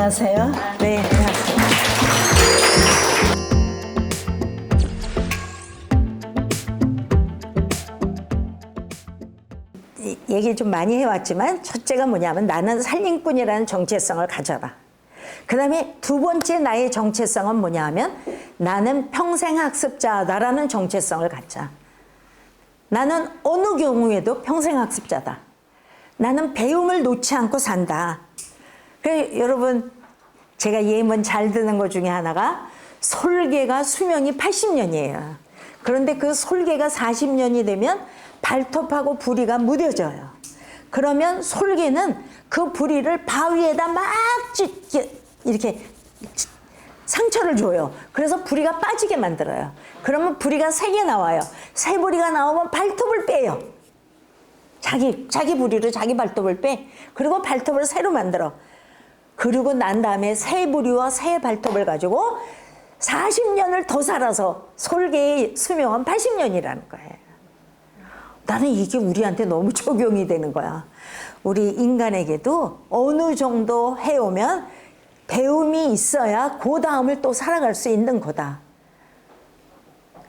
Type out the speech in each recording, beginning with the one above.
안녕하세요. 네, 안녕하세요. 얘기 좀 많이 해왔지만 첫째가 뭐냐면 나는 살림꾼이라는 정체성을 가져라. 그 다음에 두 번째 나의 정체성은 뭐냐 하면 나는 평생학습자다라는 정체성을 갖자. 나는 어느 경우에도 평생학습자다. 나는 배움을 놓지 않고 산다. 그래, 여러분 제가 예문 잘 듣는 것 중에 하나가 솔개가 수명이 80년이에요. 그런데 그 솔개가 40년이 되면 발톱하고 부리가 무뎌져요. 그러면 솔개는 그 부리를 바위에다 막 이렇게 상처를 줘요. 그래서 부리가 빠지게 만들어요. 그러면 부리가 3개 나와요. 3부리가 나오면 발톱을 빼요. 자기 부리로 자기 발톱을 빼. 그리고 발톱을 새로 만들어. 그리고 난 다음에 새 부리와 새 발톱을 가지고 40년을 더 살아서 솔개의 수명은 80년이라는 거예요. 나는 이게 우리한테 너무 적용이 되는 거야. 우리 인간에게도 어느 정도 해오면 배움이 있어야 그 다음을 또 살아갈 수 있는 거다.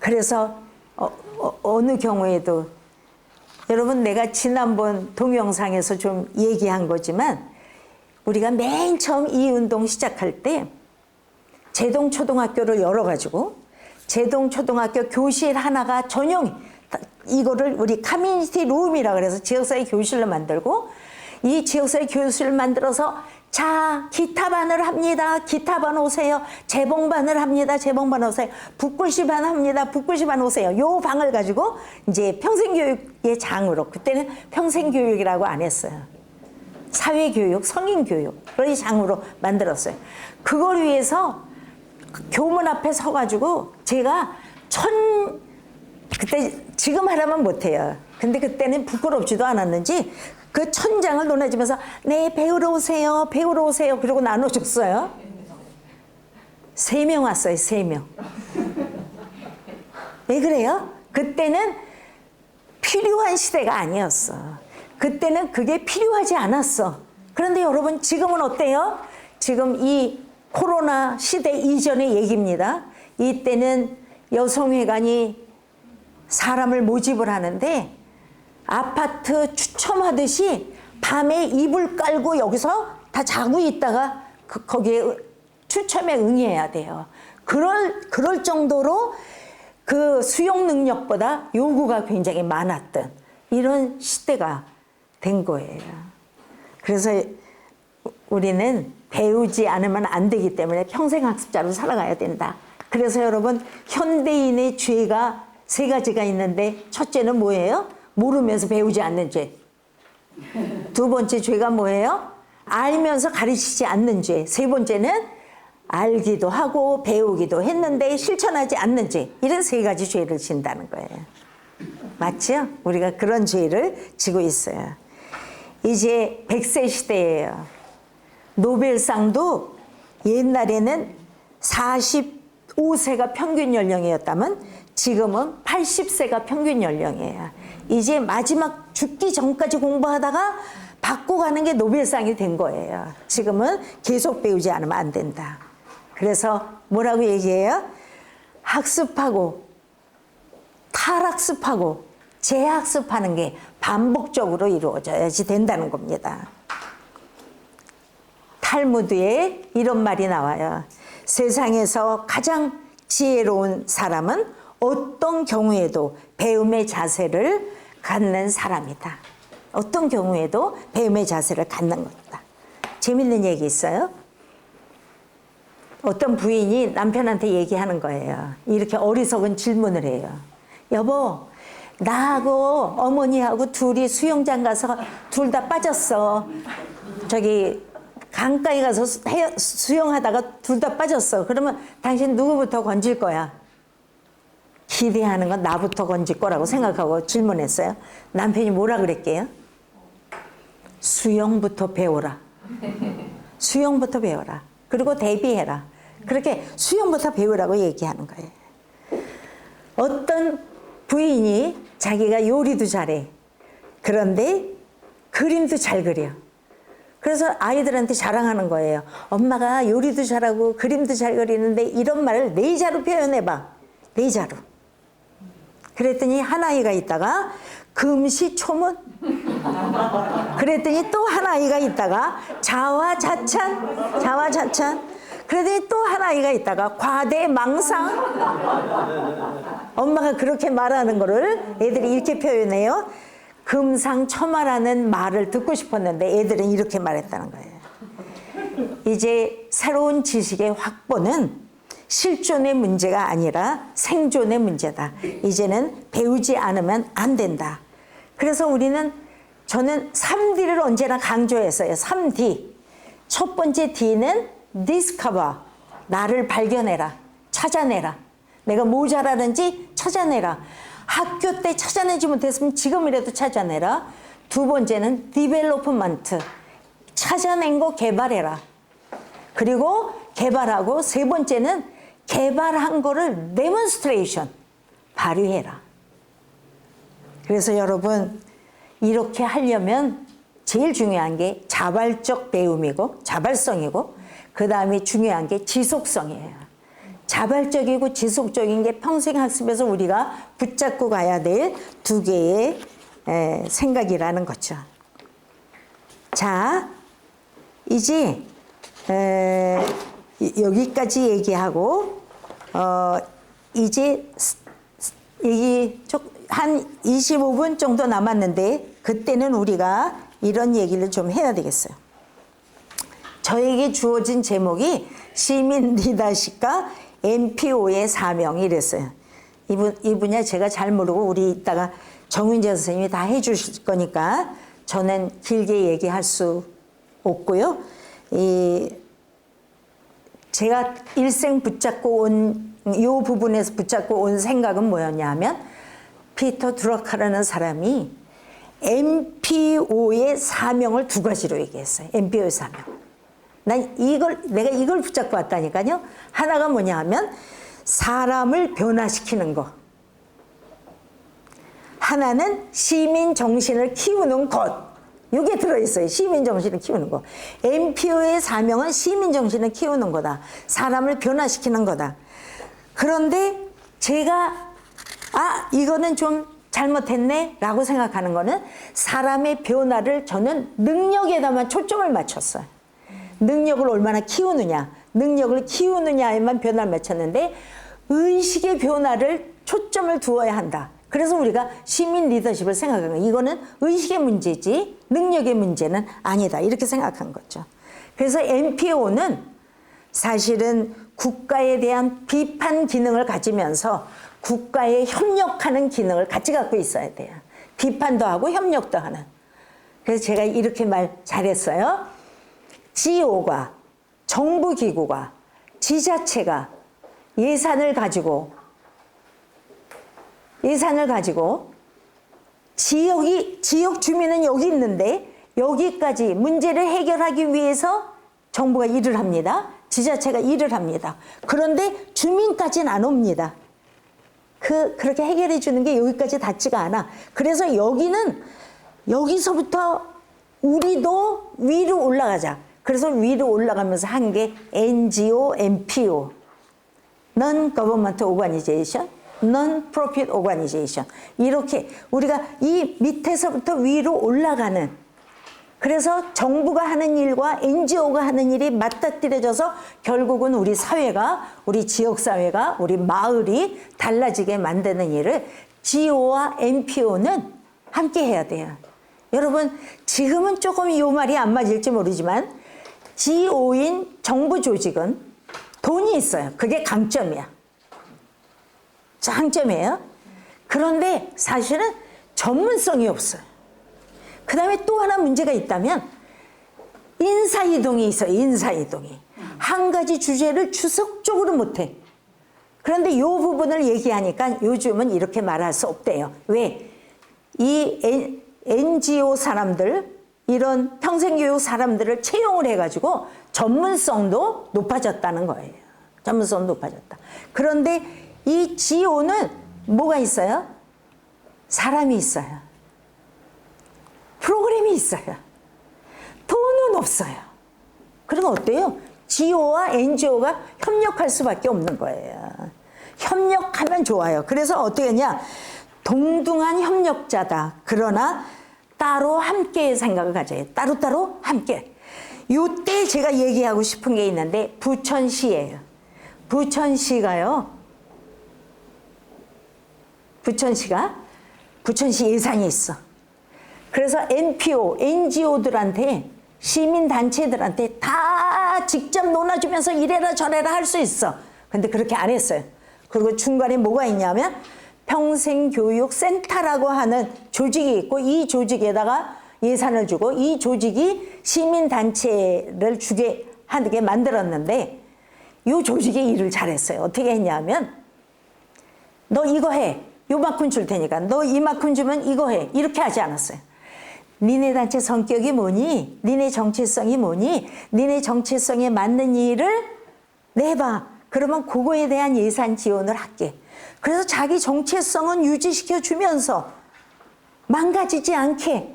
그래서 어느 경우에도 여러분 내가 지난번 동영상에서 좀 얘기한 거지만 우리가 맨 처음 이 운동 시작할 때 제동초등학교를 열어가지고 제동초등학교 교실 하나가 전용 이거를 우리 커뮤니티 룸이라 그래서 지역사회 교실로 만들고 이 지역사회 교실을 만들어서 자 기타반을 합니다. 기타반 오세요. 재봉반을 합니다. 재봉반 오세요. 붓글씨반 합니다. 붓글씨반 오세요. 요 방을 가지고 이제 평생교육의 장으로 그때는 평생교육이라고 안 했어요. 사회교육, 성인교육을 장으로 만들었어요. 그걸 위해서 교문 앞에 서가지고 제가 그때 지금 하라면 못해요. 근데 그때는 부끄럽지도 않았는지 그 천장을 논해주면서 네 배우러 오세요. 배우러 오세요. 그러고 나눠줬어요. 3명 왔어요. 3명. 왜 그래요? 그때는 필요한 시대가 아니었어. 그때는 그게 필요하지 않았어. 그런데 여러분 지금은 어때요? 지금 이 코로나 시대 이전의 얘기입니다. 이때는 여성회관이 사람을 모집을 하는데 아파트 추첨하듯이 밤에 이불 깔고 여기서 다 자고 있다가 거기에 추첨에 응해야 돼요. 그럴 정도로 그 수용 능력보다 요구가 굉장히 많았던 이런 시대가 된 거예요. 그래서 우리는 배우지 않으면 안 되기 때문에 평생학습자로 살아가야 된다. 그래서 여러분 현대인의 죄가 3가지가 있는데 첫째는 뭐예요? 모르면서 배우지 않는 죄. 두 번째 죄가 뭐예요? 알면서 가르치지 않는 죄. 세 번째는 알기도 하고 배우기도 했는데 실천하지 않는 죄. 이런 3가지 죄를 진다는 거예요. 맞죠? 우리가 그런 죄를 지고 있어요. 이제 100세 시대예요. 노벨상도 옛날에는 45세가 평균 연령이었다면 지금은 80세가 평균 연령이에요. 이제 마지막 죽기 전까지 공부하다가 받고 가는 게 노벨상이 된 거예요. 지금은 계속 배우지 않으면 안 된다. 그래서 뭐라고 얘기해요? 학습하고 탈학습하고 재학습하는 게 반복적으로 이루어져야지 된다는 겁니다. 탈무드에 이런 말이 나와요. 세상에서 가장 지혜로운 사람은 어떤 경우에도 배움의 자세를 갖는 사람이다. 어떤 경우에도 배움의 자세를 갖는 것이다. 재밌는 얘기 있어요? 어떤 부인이 남편한테 얘기하는 거예요. 이렇게 어리석은 질문을 해요. 여보, 나하고 어머니하고 둘이 수영장 가서 둘 다 빠졌어. 저기 강가에 가서 수영하다가 둘 다 빠졌어. 그러면 당신 누구부터 건질 거야? 기대하는 건 나부터 건질 거라고 생각하고 질문했어요. 남편이 뭐라 그랬게요? 수영부터 배워라. 수영부터 배워라. 그리고 대비해라. 그렇게 수영부터 배우라고 얘기하는 거예요. 어떤 부인이 자기가 요리도 잘해. 그런데 그림도 잘 그려. 그래서 아이들한테 자랑하는 거예요. 엄마가 요리도 잘하고 그림도 잘 그리는데 이런 말을 네자로 표현해봐. 네자로. 그랬더니 한 아이가 있다가 금시초문. 그랬더니 또 한 아이가 있다가 자화자찬. 자화자찬. 그랬더니 또 한 아이가 있다가 과대망상. 엄마가 그렇게 말하는 거를 애들이 이렇게 표현해요. 금상첨화라는 말을 듣고 싶었는데 애들은 이렇게 말했다는 거예요. 이제 새로운 지식의 확보는 실존의 문제가 아니라 생존의 문제다. 이제는 배우지 않으면 안 된다. 그래서 저는 3D를 언제나 강조했어요. 3D. 첫 번째 D는 discover. 나를 발견해라. 찾아내라. 내가 뭐 잘하는지 찾아내라. 학교 때 찾아내지 못했으면 지금이라도 찾아내라. 두 번째는 development. 찾아낸 거 개발해라. 그리고 개발하고 세 번째는 개발한 거를 demonstration. 발휘해라. 그래서 여러분 이렇게 하려면 제일 중요한 게 자발적 배움이고 자발성이고 그 다음에 중요한 게 지속성이에요. 자발적이고 지속적인 게 평생 학습에서 우리가 붙잡고 가야 될 두 개의 생각이라는 거죠. 자, 이제 여기까지 얘기하고 이제 얘기 한 25분 정도 남았는데 그때는 우리가 이런 얘기를 좀 해야 되겠어요. 저에게 주어진 제목이 시민 리더십과 NPO의 사명이 이랬어요. 이 분야 제가 잘 모르고 우리 이따가 정윤재 선생님이 다 해주실 거니까 저는 길게 얘기할 수 없고요. 제가 일생 붙잡고 온 이 부분에서 붙잡고 온 생각은 뭐였냐 하면 피터 드러커라는 사람이 NPO의 사명을 두 가지로 얘기했어요. NPO의 사명. 내가 이걸 붙잡고 왔다니까요. 하나가 뭐냐 하면 사람을 변화시키는 거. 하나는 시민 정신을 키우는 것. 이게 들어있어요. 시민 정신을 키우는 거. NPO의 사명은 시민 정신을 키우는 거다. 사람을 변화시키는 거다. 그런데 제가 이거는 좀 잘못했네 라고 생각하는 거는 사람의 변화를 저는 능력에다만 초점을 맞췄어요. 능력을 얼마나 키우느냐, 능력을 키우느냐에만 변화를 맞췄는데 의식의 변화를 초점을 두어야 한다. 그래서 우리가 시민 리더십을 생각한 거예요. 이거는 의식의 문제지 능력의 문제는 아니다. 이렇게 생각한 거죠. 그래서 NPO는 사실은 국가에 대한 비판 기능을 가지면서 국가에 협력하는 기능을 같이 갖고 있어야 돼요. 비판도 하고 협력도 하는. 그래서 제가 이렇게 말 잘했어요. GO가 정부기구가 지자체가 예산을 가지고 지역 주민은 여기 있는데 여기까지 문제를 해결하기 위해서 정부가 일을 합니다. 지자체가 일을 합니다. 그런데 주민까지는 안 옵니다. 그렇게 해결해 주는 게 여기까지 닿지가 않아. 그래서 여기서부터 우리도 위로 올라가자. 그래서 위로 올라가면서 한 게 NGO, NPO, Non-Government Organization, Non-Profit Organization. 이렇게 우리가 이 밑에서부터 위로 올라가는, 그래서 정부가 하는 일과 NGO가 하는 일이 맞닥뜨려져서 결국은 우리 사회가, 우리 지역사회가, 우리 마을이 달라지게 만드는 일을 GO와 NPO는 함께 해야 돼요. 여러분, 지금은 조금 이 말이 안 맞을지 모르지만 GO인 정부 조직은 돈이 있어요. 그게 강점이야. 장점이에요. 그런데 사실은 전문성이 없어요. 그 다음에 또 하나 문제가 있다면 인사이동이 있어요. 인사이동이. 한 가지 주제를 지속적으로 못해. 그런데 이 부분을 얘기하니까 요즘은 이렇게 말할 수 없대요. 왜? 이 NGO 사람들, 이런 평생교육 사람들을 채용을 해가지고 전문성도 높아졌다는 거예요. 전문성도 높아졌다. 그런데 이 GO는 뭐가 있어요? 사람이 있어요. 프로그램이 있어요. 돈은 수가 없어요. 그럼 어때요? GO와 NGO가 협력할 수밖에 없는 거예요. 협력하면 좋아요. 그래서 어떻게 했냐? 동등한 협력자다. 그러나 따로 함께의 생각을 가져요. 따로따로 함께. 요때 제가 얘기하고 싶은 게 있는데 부천시예요. 부천시가요. 부천시 예산이 있어. 그래서 NPO, NGO들한테 시민단체들한테 다 직접 논아주면서 이래라 저래라 할 수 있어. 근데 그렇게 안 했어요. 그리고 중간에 뭐가 있냐면 평생교육센터라고 하는 조직이 있고 이 조직에다가 예산을 주고 이 조직이 시민단체를 주게 하게 만들었는데 이 조직이 일을 잘했어요. 어떻게 했냐면 너 이거 해. 요만큼 줄 테니까 너 이만큼 주면 이거 해. 이렇게 하지 않았어요. 니네 단체 성격이 뭐니? 니네 정체성이 뭐니? 니네 정체성에 맞는 일을 내봐. 그러면 그거에 대한 예산 지원을 할게. 그래서 자기 정체성은 유지시켜 주면서 망가지지 않게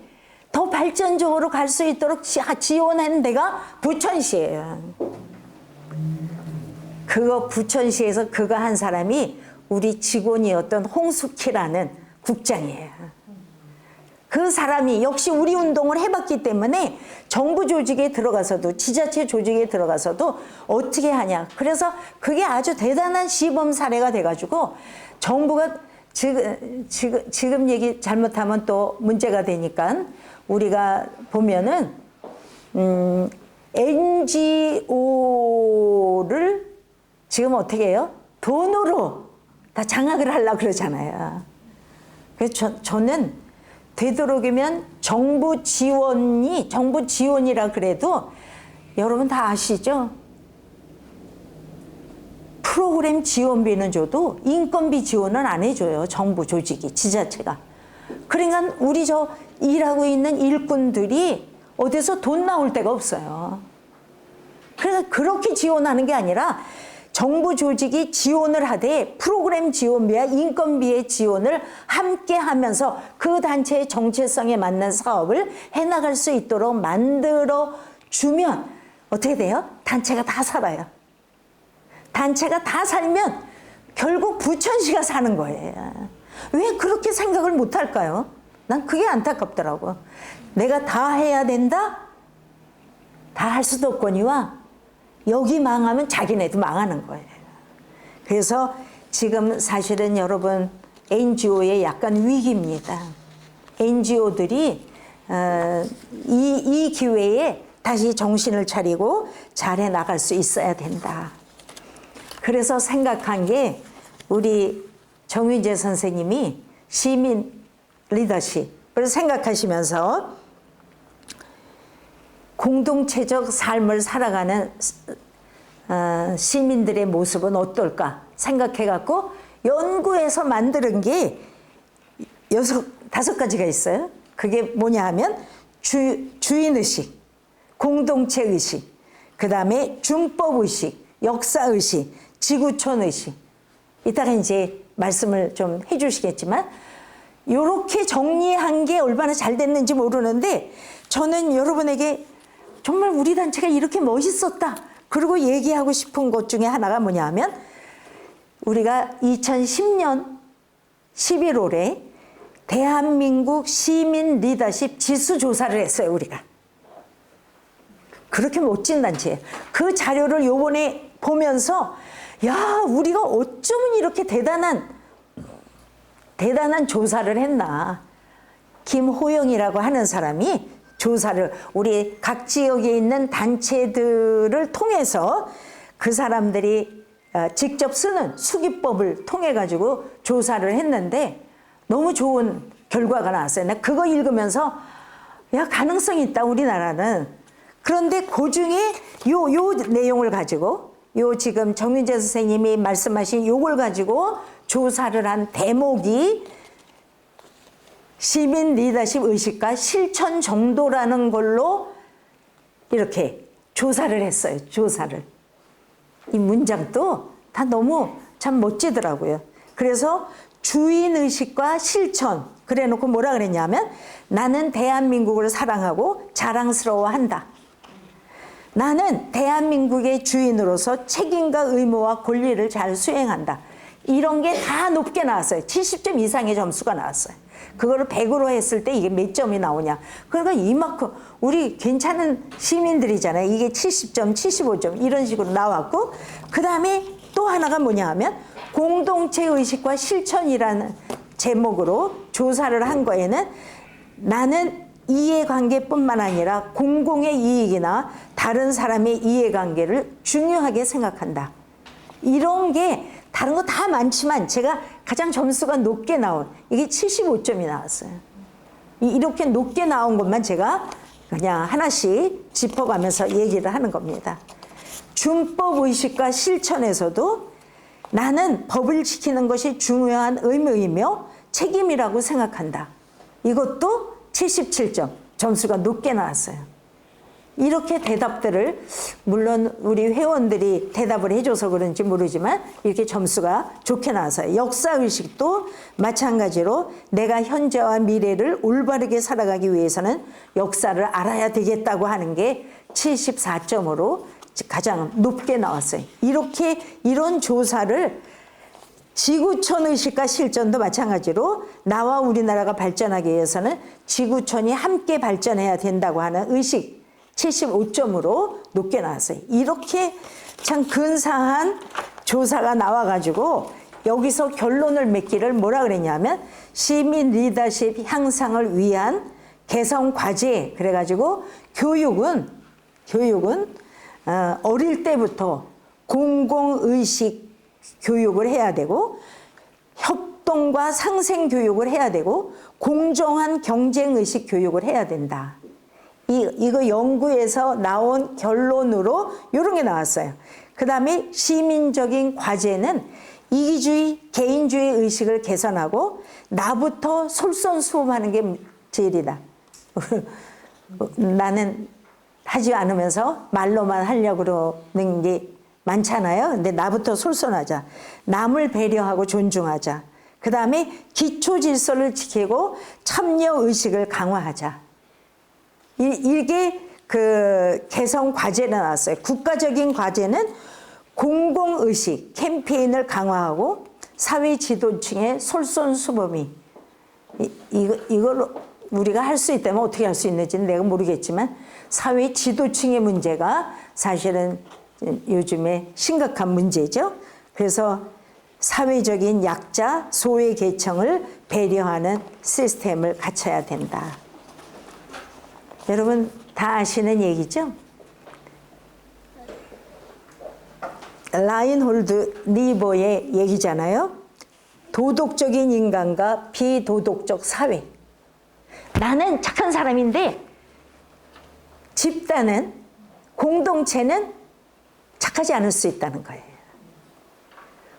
더 발전적으로 갈 수 있도록 지원하는 데가 부천시예요. 그거 부천시에서 그거 한 사람이 우리 직원이었던 홍숙희라는 국장이에요. 그 사람이 역시 우리 운동을 해봤기 때문에 정부 조직에 들어가서도 지자체 조직에 들어가서도 어떻게 하냐. 그래서 그게 아주 대단한 시범 사례가 돼가지고 정부가 지금 얘기 잘못하면 또 문제가 되니까 우리가 보면은 NGO를 지금 어떻게 해요? 돈으로 다 장악을 하려고 그러잖아요. 그래서 저는 되도록이면 정부 지원이라 그래도 여러분 다 아시죠? 프로그램 지원비는 줘도 인건비 지원은 안 해줘요. 정부 조직이, 지자체가. 그러니까 우리 저 일하고 있는 일꾼들이 어디서 돈 나올 데가 없어요. 그래서 그렇게 지원하는 게 아니라 정부 조직이 지원을 하되 프로그램 지원비와 인건비의 지원을 함께 하면서 그 단체의 정체성에 맞는 사업을 해나갈 수 있도록 만들어 주면 어떻게 돼요? 단체가 다 살아요. 단체가 다 살면 결국 부천시가 사는 거예요. 왜 그렇게 생각을 못 할까요? 난 그게 안타깝더라고. 내가 다 해야 된다? 다 할 수도 없거니와 여기 망하면 자기네도 망하는 거예요. 그래서 지금 사실은 여러분 NGO의 약간 위기입니다. NGO들이 이 기회에 다시 정신을 차리고 잘해 나갈 수 있어야 된다. 그래서 생각한 게 우리 정윤재 선생님이 시민 리더십을 생각하시면서 공동체적 삶을 살아가는 시민들의 모습은 어떨까 생각해갖고 연구해서 만드는 게 다섯 가지가 있어요. 그게 뭐냐 하면 주인의식, 공동체의식, 그 다음에 준법의식, 역사의식, 지구촌의식. 이따가 이제 말씀을 좀 해주시겠지만 이렇게 정리한 게 얼마나 잘 됐는지 모르는데 저는 여러분에게 정말 우리 단체가 이렇게 멋있었다. 그리고 얘기하고 싶은 것 중에 하나가 뭐냐 하면 우리가 2010년 11월에 대한민국 시민 리더십 지수 조사를 했어요. 우리가. 그렇게 멋진 단체예요. 그 자료를 요번에 보면서 야, 우리가 어쩌면 이렇게 대단한 조사를 했나. 김호영이라고 하는 사람이 조사를 우리 각 지역에 있는 단체들을 통해서 그 사람들이 직접 쓰는 수기법을 통해 가지고 조사를 했는데 너무 좋은 결과가 나왔어요. 나 그거 읽으면서 야, 가능성이 있다 우리나라는. 그런데 그 중에 요 내용을 가지고 요 지금 정윤재 선생님이 말씀하신 요걸 가지고 조사를 한 대목이 시민 리더십 의식과 실천 정도라는 걸로 이렇게 조사를 했어요. 조사를. 이 문장도 다 너무 참 멋지더라고요. 그래서 주인의식과 실천 그래 놓고 뭐라 그랬냐면 나는 대한민국을 사랑하고 자랑스러워한다. 나는 대한민국의 주인으로서 책임과 의무와 권리를 잘 수행한다. 이런 게 다 높게 나왔어요. 70점 이상의 점수가 나왔어요. 그거를 100으로 했을 때 이게 몇 점이 나오냐. 그러니까 이만큼 우리 괜찮은 시민들이잖아요. 이게 70점, 75점 이런 식으로 나왔고, 그 다음에 또 하나가 뭐냐 하면 공동체 의식과 실천이라는 제목으로 조사를 한 거에는 나는 이해관계뿐만 아니라 공공의 이익이나 다른 사람의 이해관계를 중요하게 생각한다. 이런 게 다른 거 다 많지만 제가 가장 점수가 높게 나온 이게 75점이 나왔어요. 이렇게 높게 나온 것만 제가 그냥 하나씩 짚어가면서 얘기를 하는 겁니다. 준법 의식과 실천에서도 나는 법을 지키는 것이 중요한 의무이며 책임이라고 생각한다. 이것도 77점, 점수가 높게 나왔어요. 이렇게 대답들을 물론 우리 회원들이 대답을 해줘서 그런지 모르지만 이렇게 점수가 좋게 나왔어요. 역사의식도 마찬가지로 내가 현재와 미래를 올바르게 살아가기 위해서는 역사를 알아야 되겠다고 하는 게 74점으로 가장 높게 나왔어요. 이런 조사를 지구촌 의식과 실천도 마찬가지로 나와 우리나라가 발전하기 위해서는 지구촌이 함께 발전해야 된다고 하는 의식 75점으로 높게 나왔어요. 이렇게 참 근사한 조사가 나와가지고 여기서 결론을 맺기를 뭐라 그랬냐면 시민 리더십 향상을 위한 개선 과제. 그래가지고 교육은 어릴 때부터 공공의식 교육을 해야 되고 협동과 상생 교육을 해야 되고 공정한 경쟁의식 교육을 해야 된다. 이거 연구에서 나온 결론으로 이런 게 나왔어요. 그 다음에 시민적인 과제는 이기주의, 개인주의 의식을 개선하고 나부터 솔선수범하는 게 제일이다. 나는 하지 않으면서 말로만 하려고 그러는 게 많잖아요. 근데 나부터 솔선하자. 남을 배려하고 존중하자. 그 다음에 기초 질서를 지키고 참여 의식을 강화하자. 이게 그 개선 과제가 나왔어요. 국가적인 과제는 공공의식 캠페인을 강화하고 사회 지도층의 솔선수범이 이걸 우리가 할 수 있다면 어떻게 할 수 있는지는 내가 모르겠지만 사회 지도층의 문제가 사실은 요즘에 심각한 문제죠. 그래서 사회적인 약자, 소외 계층을 배려하는 시스템을 갖춰야 된다. 여러분 다 아시는 얘기죠? 라인홀드 니버의 얘기잖아요. 도덕적인 인간과 비도덕적 사회. 나는 착한 사람인데 집단은, 공동체는 착하지 않을 수 있다는 거예요.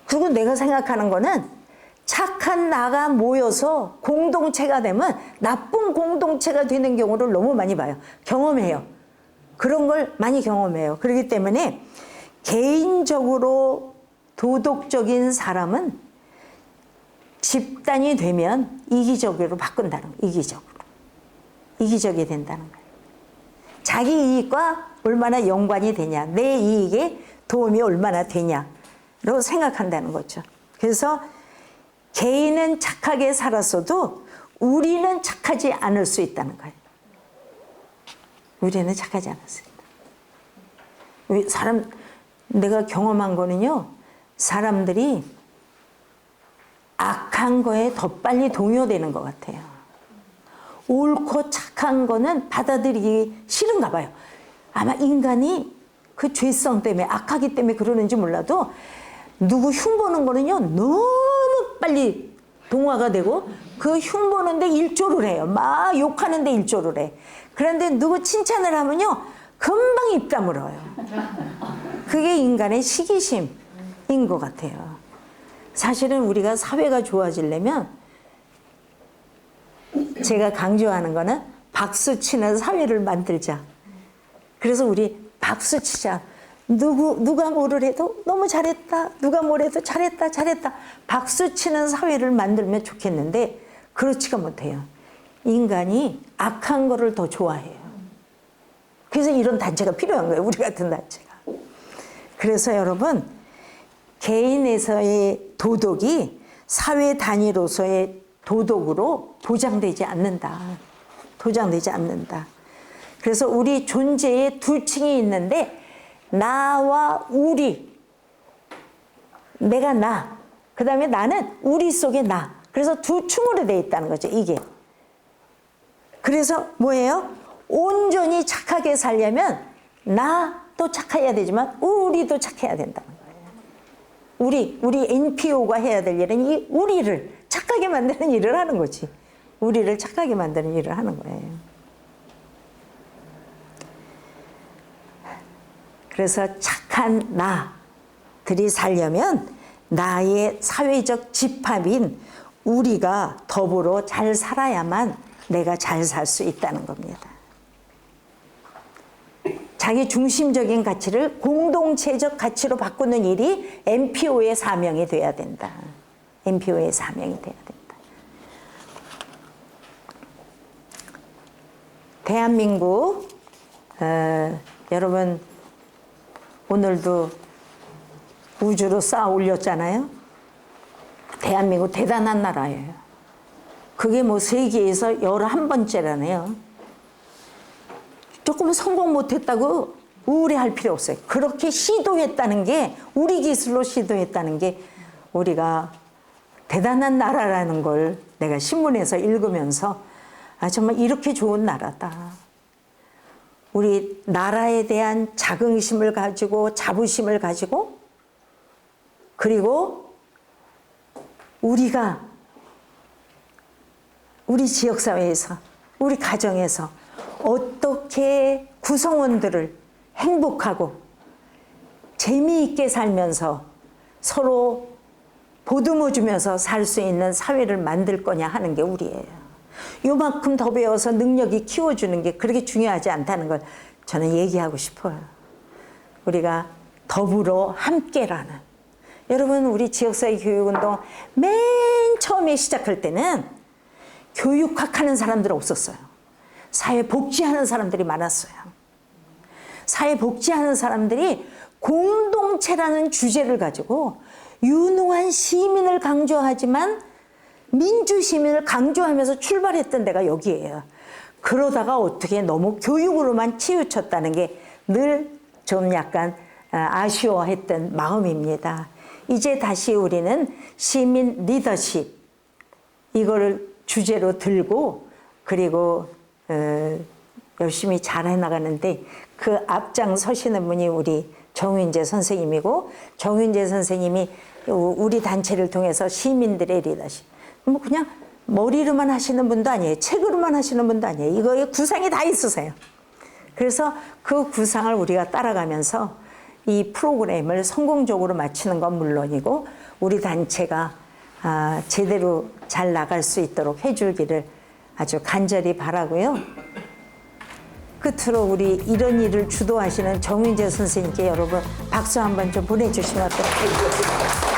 그리고 내가 생각하는 거는 착한 나가 모여서 공동체가 되면 나쁜 공동체가 되는 경우를 너무 많이 봐요. 경험해요. 그런 걸 많이 경험해요. 그렇기 때문에 개인적으로 도덕적인 사람은 집단이 되면 이기적으로 바꾼다는 거예요. 이기적이 된다는 거예요. 자기 이익과 얼마나 연관이 되냐, 내 이익에 도움이 얼마나 되냐로 생각한다는 거죠. 그래서 개인은 착하게 살았어도 우리는 착하지 않을 수 있다는 거예요. 우리는 착하지 않을 수 있다. 내가 경험한 거는요, 사람들이 악한 거에 더 빨리 동요되는 것 같아요. 옳고 착한 거는 받아들이기 싫은가 봐요. 아마 인간이 그 죄성 때문에, 악하기 때문에 그러는지 몰라도 누구 흉보는 거는요, 너무 빨리 동화가 되고 그 흉보는데 일조를 해요. 막 욕하는데 일조를 해. 그런데 누구 칭찬을 하면요, 금방 입 다물어요. 그게 인간의 시기심인 것 같아요. 사실은 우리가 사회가 좋아지려면 제가 강조하는 거는 박수 치는 사회를 만들자. 그래서 우리 박수 치자. 누가 뭐를 해도 너무 잘했다. 누가 뭘 해도 잘했다. 박수 치는 사회를 만들면 좋겠는데 그렇지가 못해요. 인간이 악한 거를 더 좋아해요. 그래서 이런 단체가 필요한 거예요. 우리 같은 단체가. 그래서 여러분, 개인에서의 도덕이 사회 단위로서의 도덕으로 보장되지 않는다. 보장되지 않는다. 그래서 우리 존재에 두 층이 있는데 나와 우리. 내가 나. 그 다음에 나는 우리 속에 나. 그래서 두 층으로 되어 있다는 거죠. 이게. 그래서 뭐예요? 온전히 착하게 살려면 나도 착해야 되지만 우리도 착해야 된다는 거예요. 우리 NPO가 해야 될 일은 이 우리를 착하게 만드는 일을 하는 거지. 우리를 착하게 만드는 일을 하는 거예요. 그래서 착한 나들이 살려면 나의 사회적 집합인 우리가 더불어 잘 살아야만 내가 잘 살 수 있다는 겁니다. 자기 중심적인 가치를 공동체적 가치로 바꾸는 일이 NPO의 사명이 돼야 된다. NPO의 사명이 돼야 된다. 대한민국, 여러분 오늘도 우주로 쌓아 올렸잖아요. 대한민국 대단한 나라예요. 그게 뭐 세계에서 11번째라네요. 조금 성공 못했다고 우울해할 필요 없어요. 그렇게 시도했다는 게, 우리 기술로 시도했다는 게 우리가 대단한 나라라는 걸 내가 신문에서 읽으면서 아, 정말 이렇게 좋은 나라다. 우리 나라에 대한 자긍심을 가지고 자부심을 가지고 그리고 우리가 우리 지역사회에서 우리 가정에서 어떻게 구성원들을 행복하고 재미있게 살면서 서로 보듬어 주면서 살 수 있는 사회를 만들 거냐 하는 게 우리예요. 요만큼 더 배워서 능력이 키워주는 게 그렇게 중요하지 않다는 걸 저는 얘기하고 싶어요. 우리가 더불어 함께라는. 여러분 우리 지역사회 교육운동 맨 처음에 시작할 때는 교육학 하는 사람들 없었어요. 사회복지하는 사람들이 많았어요. 사회복지하는 사람들이 공동체라는 주제를 가지고 유능한 시민을 강조하지만 민주시민을 강조하면서 출발했던 데가 여기예요. 그러다가 어떻게 너무 교육으로만 치우쳤다는 게 늘 좀 약간 아쉬워했던 마음입니다. 이제 다시 우리는 시민 리더십 이거를 주제로 들고 그리고 열심히 잘 해나가는데 그 앞장서시는 분이 우리 정윤재 선생님이고 정윤재 선생님이 우리 단체를 통해서 시민들의 리더십 뭐 그냥 머리로만 하시는 분도 아니에요. 책으로만 하시는 분도 아니에요. 이거에 구상이 다 있으세요. 그래서 그 구상을 우리가 따라가면서 이 프로그램을 성공적으로 마치는 건 물론이고 우리 단체가 제대로 잘 나갈 수 있도록 해주기를 아주 간절히 바라고요. 끝으로 우리 이런 일을 주도하시는 정윤재 선생님께 여러분 박수 한번 좀 보내주시면 어떨까요?